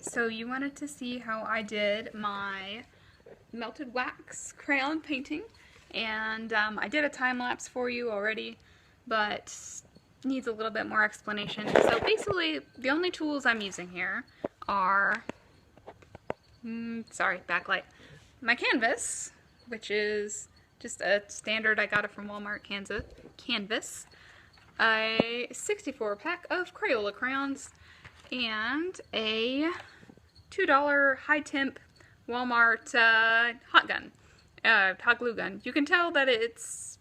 So you wanted to see how I did my melted wax crayon painting, and I did a time lapse for you already, but needs a little bit more explanation. So basically, the only tools I'm using here are, sorry, backlight, my canvas, which is just a standard, I got it from Walmart, canvas, a 64 pack of Crayola crayons, and a $2 high temp Walmart hot glue gun. You can tell that it's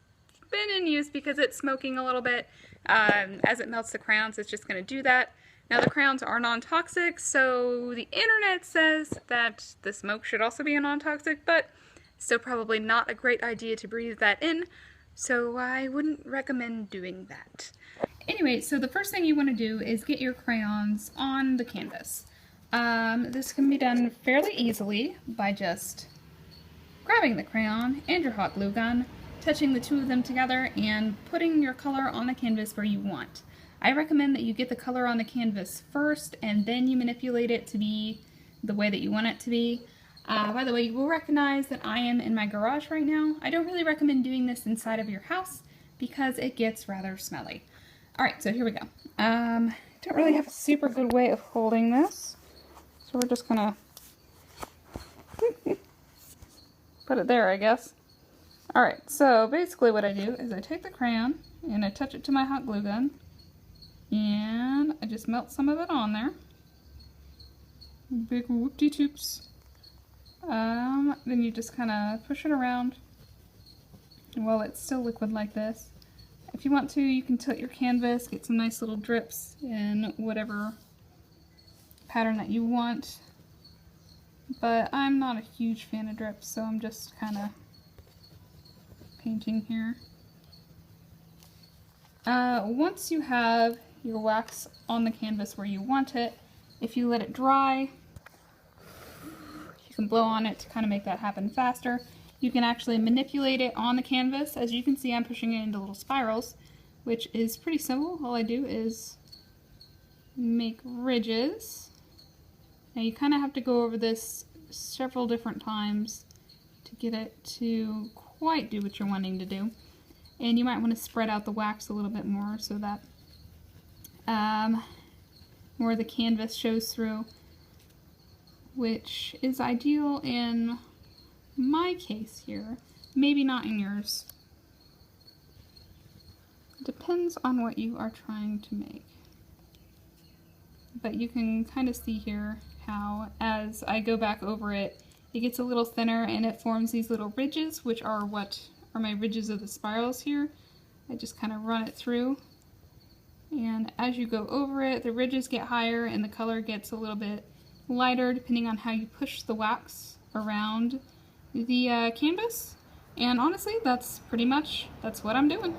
been in use because it's smoking a little bit. As it melts the crayons, it's just going to do that. Now the crayons are non-toxic, so the internet says that the smoke should also be non-toxic, but still probably not a great idea to breathe that in, so I wouldn't recommend doing that. Anyway, so the first thing you want to do is get your crayons on the canvas. This can be done fairly easily by just grabbing the crayon and your hot glue gun, touching the two of them together, and putting your color on the canvas where you want. I recommend that you get the color on the canvas first, and then you manipulate it to be the way that you want it to be. By the way, you will recognize that I am in my garage right now. I don't really recommend doing this inside of your house because it gets rather smelly. Alright, so here we go. Don't really have a super good way of holding this, so we're just gonna put it there, I guess. Alright, so basically what I do is I take the crayon and I touch it to my hot glue gun, and I just melt some of it on there. Big whoop-de-toops. Then you just kind of push it around while it's still liquid like this. If you want to, you can tilt your canvas, get some nice little drips in whatever pattern that you want. But I'm not a huge fan of drips, so I'm just kind of painting here. Once you have your wax on the canvas where you want it, if you let it dry, you can blow on it to kind of make that happen faster. You can actually manipulate it on the canvas. As you can see, I'm pushing it into little spirals, which is pretty simple. All I do is make ridges. Now you kind of have to go over this several different times to get it to quite do what you're wanting to do. And you might want to spread out the wax a little bit more so that more of the canvas shows through, which is ideal in my case here. Maybe not in yours. Depends on what you are trying to make. But you can kind of see here how as I go back over it, it gets a little thinner and it forms these little ridges, which are what are my ridges of the spirals here. I just kind of run it through, and as you go over it, the ridges get higher and the color gets a little bit lighter depending on how you push the wax around the canvas. And honestly, that's what I'm doing.